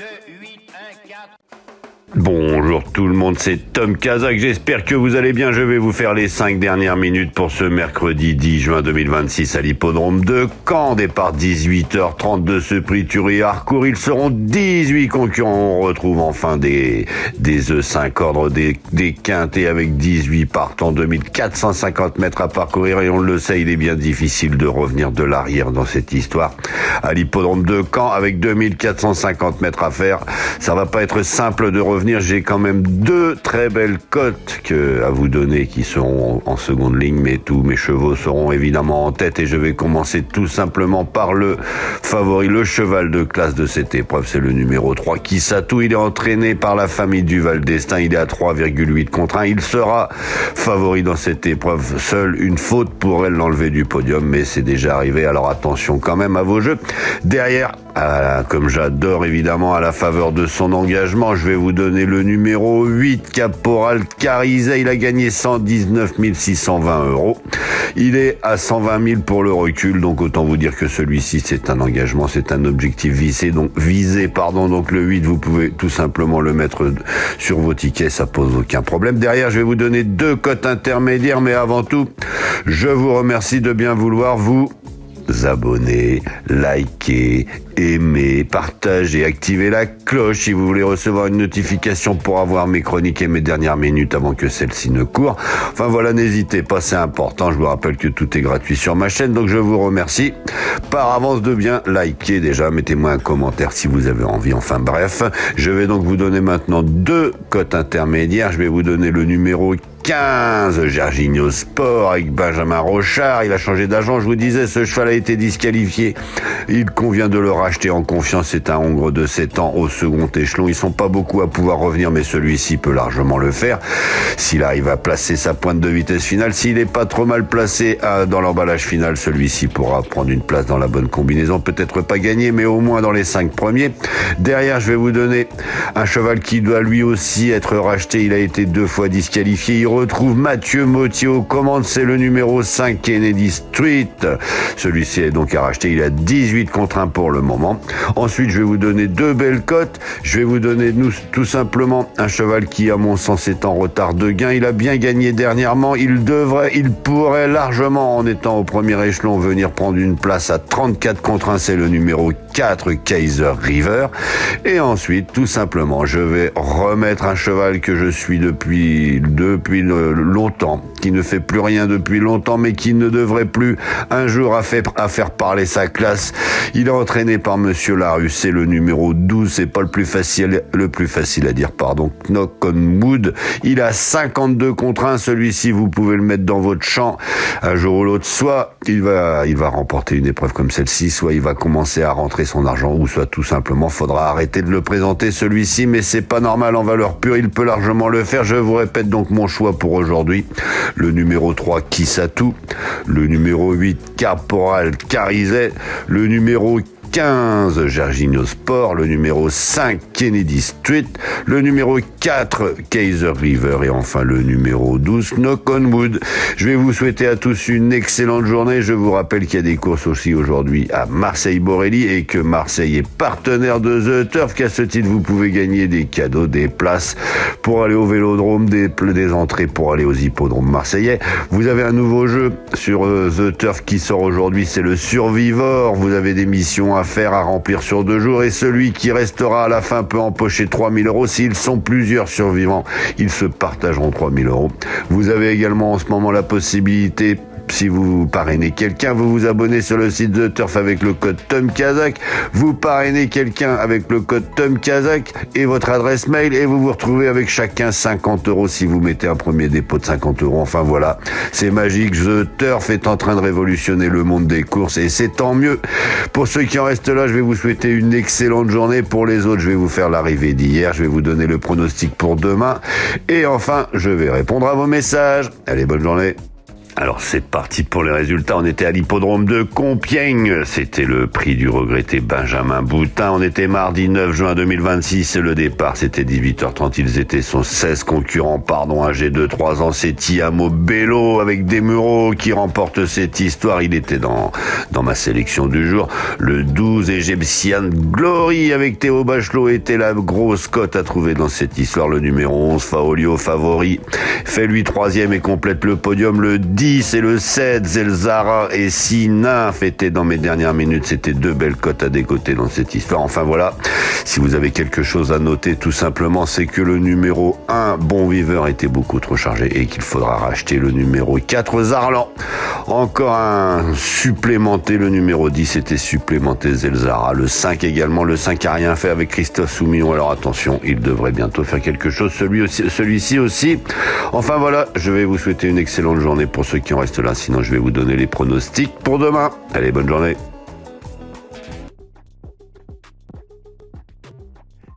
2, 8, 1, 4... Bonjour tout le monde, c'est Tom Kazak, j'espère que vous allez bien. Je vais vous faire les 5 dernières minutes pour ce mercredi 10 juin 2026 à l'hippodrome de Caen. Départ 18h30 de ce prix Thury Harcourt. Ils seront 18 concurrents. On retrouve enfin des E5 ordres, des quintés avec 18 partants, 2450 mètres à parcourir. Et on le sait, il est bien difficile de revenir de l'arrière dans cette histoire. À l'hippodrome de Caen, avec 2450 mètres à faire, ça va pas être simple de revenir. J'ai quand même 2 très belles cotes à vous donner qui seront en seconde ligne, mais tous mes chevaux seront évidemment en tête et je vais commencer tout simplement par le favori, le cheval de classe de cette épreuve, c'est le numéro 3, Kisatou. Il est entraîné par la famille Duval d'Estaing, il est à 3,8 contre 1, il sera favori dans cette épreuve. Seule une faute pourrait l'enlever du podium, mais c'est déjà arrivé, alors attention quand même à vos jeux. Derrière, comme j'adore évidemment à la faveur de son engagement, je vais vous donner le numéro 8, Caporal Carizet. Il a gagné 119 620 €. Il est à 120 000 pour le recul, donc autant vous dire que celui-ci c'est un engagement, c'est un objectif visé, donc le 8 vous pouvez tout simplement le mettre sur vos tickets, ça pose aucun problème. Derrière je vais vous donner 2 cotes intermédiaires, mais avant tout je vous remercie de bien vouloir vous abonner, liker, aimer, partager, activer la cloche si vous voulez recevoir une notification pour avoir mes chroniques et mes dernières minutes avant que celle-ci ne court. Enfin voilà, n'hésitez pas, c'est important. Je vous rappelle que tout est gratuit sur ma chaîne, donc je vous remercie par avance de bien liker déjà. Mettez-moi un commentaire si vous avez envie. Enfin bref, je vais donc vous donner maintenant 2 cotes intermédiaires. Je vais vous donner le numéro 15, Gerginho Sport avec Benjamin Rochard. Il a changé d'agent, je vous disais, ce cheval a été disqualifié. Il convient de le racheter en confiance. C'est un Hongre de 7 ans au second échelon. Ils sont pas beaucoup à pouvoir revenir, mais celui-ci peut largement le faire. S'il arrive à placer sa pointe de vitesse finale, s'il est pas trop mal placé dans l'emballage final, celui-ci pourra prendre une place dans la bonne combinaison. Peut-être pas gagner, mais au moins dans les 5 premiers. Derrière, je vais vous donner un cheval qui doit lui aussi être racheté. Il a été 2 fois disqualifié. Il retrouve Mathieu Mottier aux commandes, c'est le numéro 5, Kennedy Street. Celui-ci est donc à racheter, il a 18 contre 1 pour le moment. Ensuite, je vais vous donner 2 belles cotes. Je vais vous donner tout simplement un cheval qui, à mon sens, est en retard de gain. Il a bien gagné dernièrement. Il pourrait largement, en étant au premier échelon, venir prendre une place à 34 contre 1. C'est le numéro 4, Kaiser River. Et ensuite, tout simplement, je vais remettre un cheval que je suis depuis longtemps, qui ne fait plus rien depuis longtemps, mais qui ne devrait plus un jour à faire parler sa classe. Il est entraîné par Monsieur Larus, c'est le numéro 12, c'est pas le plus facile à dire, Knock on Wood. Il a 52 contre 1, celui-ci vous pouvez le mettre dans votre champ un jour ou l'autre, soit il va remporter une épreuve comme celle-ci, soit il va commencer à rentrer son argent, ou soit tout simplement faudra arrêter de le présenter celui-ci, mais c'est pas normal en valeur pure, il peut largement le faire. Je vous répète donc mon choix pour aujourd'hui: le numéro 3, Kisatou, le numéro 8, Caporal Carizet, le numéro 15, Gerginho Sport, le numéro 5, Kennedy Street, le numéro 4, Kaiser River et enfin le numéro 12, Knock on Wood. Je vais vous souhaiter à tous une excellente journée. Je vous rappelle qu'il y a des courses aussi aujourd'hui à Marseille-Borelli et que Marseille est partenaire de The Turf, qu'à ce titre vous pouvez gagner des cadeaux, des places pour aller au Vélodrome, des entrées pour aller aux hippodromes marseillais. Vous avez un nouveau jeu sur The Turf qui sort aujourd'hui, c'est le Survivor. Vous avez des missions à faire, à remplir sur 2 jours, et celui qui restera à la fin peut empocher 3 000 €. S'ils sont plusieurs survivants, ils se partageront 3 000 €. Vous avez également en ce moment la possibilité, si vous parrainez quelqu'un, vous vous abonnez sur le site de Turf avec le code Tom Kazak, vous parrainez quelqu'un avec le code Tom Kazak et votre adresse mail, et vous vous retrouvez avec chacun 50 € si vous mettez un premier dépôt de 50 €. Enfin voilà, c'est magique. The Turf est en train de révolutionner le monde des courses et c'est tant mieux. Pour ceux qui en restent là, je vais vous souhaiter une excellente journée. Pour les autres, je vais vous faire l'arrivée d'hier, je vais vous donner le pronostic pour demain et enfin, je vais répondre à vos messages. Allez, bonne journée. Alors c'est parti pour les résultats. On était à l'hippodrome de Compiègne. C'était le prix du regretté Benjamin Boutin. On était mardi 9 juin 2026. Le départ, c'était 18h30. Ils étaient son 16 concurrents, âgé de 3 ans. C'est Tiamo Bello avec des Mureaux qui remporte cette histoire. Il était dans ma sélection du jour. Le 12 Egyptian Glory avec Théo Bachelot était la grosse cote à trouver dans cette histoire. Le numéro 11 Faolio favori fait lui 3e et complète le podium. Le 10 et le 7, Zelzara et Sina fêtaient dans mes dernières minutes. C'était deux belles cotes à décoter dans cette histoire. Enfin voilà, si vous avez quelque chose à noter, tout simplement, c'est que le numéro 1, Bon Viveur, était beaucoup trop chargé et qu'il faudra racheter le numéro 4, Zarlan. Encore un supplémenté, le numéro 10 était supplémenté, Zelzara. Le 5 également, le 5 a rien fait avec Christophe Soumillon. Alors attention, il devrait bientôt faire quelque chose, celui-ci aussi. Enfin voilà, je vais vous souhaiter une excellente journée pour ceux qui en restent là, sinon je vais vous donner les pronostics pour demain. Allez, bonne journée.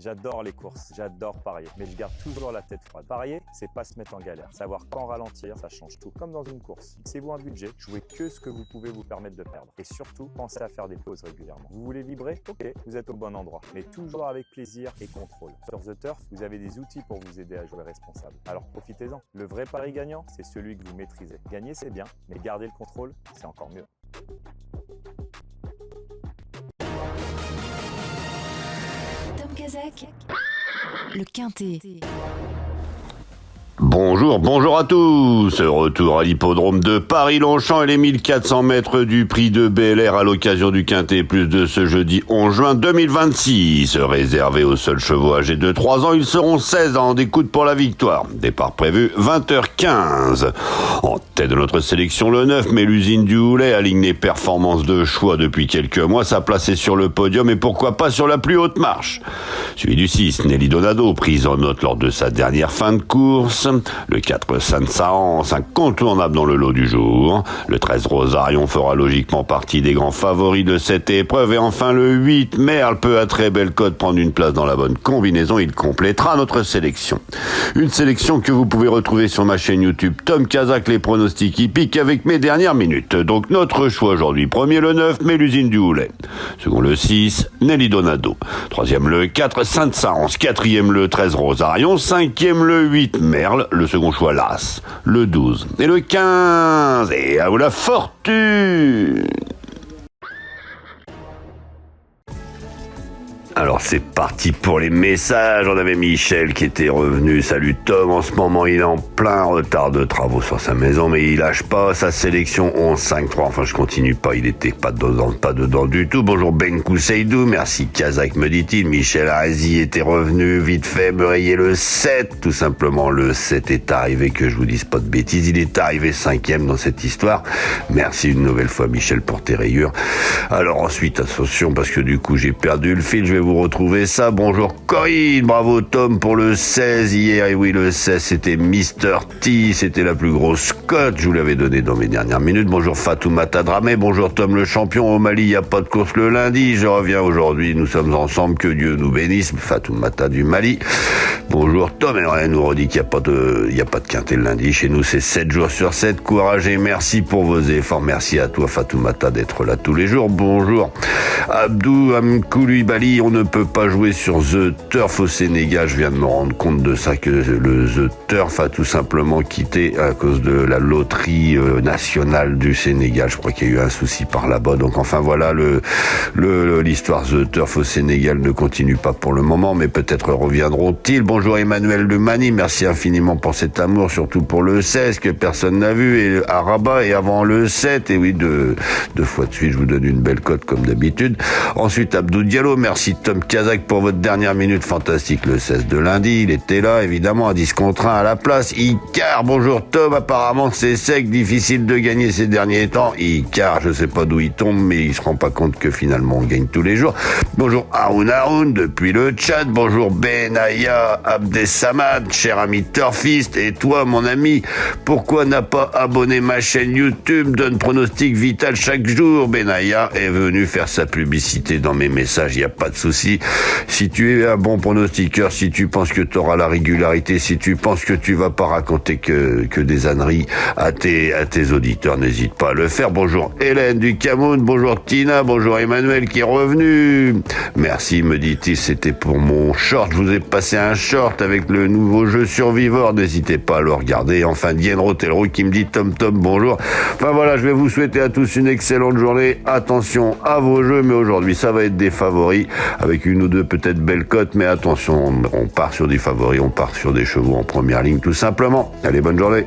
J'adore les courses, j'adore parier, mais je garde toujours la tête froide. Parier, c'est pas se mettre en galère. Savoir quand ralentir, ça change tout. Comme dans une course. Fixez-vous un budget, jouez que ce que vous pouvez vous permettre de perdre. Et surtout, pensez à faire des pauses régulièrement. Vous voulez vibrer? Ok, vous êtes au bon endroit. Mais toujours avec plaisir et contrôle. Sur The Turf, vous avez des outils pour vous aider à jouer responsable. Alors profitez-en. Le vrai pari gagnant, c'est celui que vous maîtrisez. Gagner, c'est bien, mais garder le contrôle, c'est encore mieux. Tom Kazak, le Quintet. Bonjour à tous. Retour à l'hippodrome de Paris-Longchamp et les 1400 mètres du prix de Bel Air à l'occasion du Quintet Plus de ce jeudi 11 juin 2026. Réservé aux seuls chevaux âgés de 3 ans, ils seront 16 à en découdre pour la victoire. Départ prévu 20h15. En tête de notre sélection, le 9, Mélusine du Houlet, aligne les performances de choix depuis quelques mois. Sa place est sur le podium et pourquoi pas sur la plus haute marche. Suivi du 6, Nelly Donado, prise en note lors de sa dernière fin de course. Le 4, Saint-Saëns, incontournable dans le lot du jour. Le 13, Rosarion, fera logiquement partie des grands favoris de cette épreuve. Et enfin le 8, Merle peut à très belle cote prendre une place dans la bonne combinaison. Il complétera notre sélection. Une sélection que vous pouvez retrouver sur ma chaîne YouTube Tom Kazak, les pronostics hippiques avec mes dernières minutes. Donc notre choix aujourd'hui. Premier le 9, Mélusine du Houlet. Second le 6, Nelly Donado. Troisième le 4, Saint-Saëns. Quatrième le 13, Rosarion. Cinquième le 8, Merle. Le second choix, l'As. Le 12. Et le 15. Et à vous la fortune. Alors c'est parti pour les messages. On avait Michel qui était revenu. Salut Tom, en ce moment il est en plein retard de travaux sur sa maison, mais il lâche pas sa sélection 11-5-3. Enfin je continue pas, il était pas dedans du tout. Bonjour Ben Kousseidou, merci Kazak me dit-il. Michel Arazi était revenu vite fait me rayer le 7. Tout simplement le 7 est arrivé, que je vous dise pas de bêtises. Il est arrivé 5e dans cette histoire. Merci une nouvelle fois Michel pour tes rayures. Alors ensuite attention parce que du coup j'ai perdu le fil, je vais vous retrouver ça. Bonjour Corinne, bravo Tom pour le 16 hier. Et oui, le 16 c'était Mr. T, c'était la plus grosse cote, je vous l'avais donné dans mes dernières minutes. Bonjour Fatoumata Dramé, bonjour Tom le champion. Au Mali, il n'y a pas de course le lundi, je reviens aujourd'hui, nous sommes ensemble, que Dieu nous bénisse. Fatoumata du Mali. Bonjour Tom, elle nous redit qu'il n'y a pas de quintet le lundi. Chez nous, c'est 7 jours sur 7. Courage et merci pour vos efforts. Merci à toi Fatoumata d'être là tous les jours. Bonjour Abdou Amkoulibaly, on ne peut pas jouer sur The Turf au Sénégal. Je viens de me rendre compte de ça, que le The Turf a tout simplement quitté à cause de la loterie nationale du Sénégal. Je crois qu'il y a eu un souci par là-bas. Donc enfin voilà, l'histoire The Turf au Sénégal ne continue pas pour le moment, mais peut-être reviendront-ils. Bonjour Emmanuel de Mani, merci infiniment pour cet amour, surtout pour le 16 que personne n'a vu, et à Rabat, et avant le 7, et oui, deux fois de suite, je vous donne une belle cote comme d'habitude. Ensuite Abdou Diallo, merci Tom Kazak pour votre dernière minute fantastique le 16 de lundi. Il était là, évidemment, à 10 contre 1 à la place. Icar, bonjour Tom, apparemment c'est sec, difficile de gagner ces derniers temps. Icar, je sais pas d'où il tombe, mais il se rend pas compte que finalement on gagne tous les jours. Bonjour Haroun depuis le chat. Bonjour Benaya Abdesamad, cher ami turfiste. Et toi mon ami, pourquoi n'a pas abonné ma chaîne YouTube? Donne pronostic vital chaque jour. Benaya est venu faire sa publicité dans mes messages, il n'y a pas de souci. souci. Si tu es un bon pronostiqueur, si tu penses que tu auras la régularité, si tu penses que tu vas pas raconter que des âneries à tes auditeurs, n'hésite pas à le faire. Bonjour Hélène du Cameroun, bonjour Tina, bonjour Emmanuel qui est revenu. Merci, me dit-il, c'était pour mon short. Je vous ai passé un short avec le nouveau jeu Survivor, n'hésitez pas à le regarder. Enfin, Diane Rotelro qui me dit Tom, bonjour. Enfin voilà, je vais vous souhaiter à tous une excellente journée. Attention à vos jeux, mais aujourd'hui ça va être des favoris avec une ou deux peut-être belles cotes, mais attention, on part sur des favoris, on part sur des chevaux en première ligne tout simplement. Allez, bonne journée.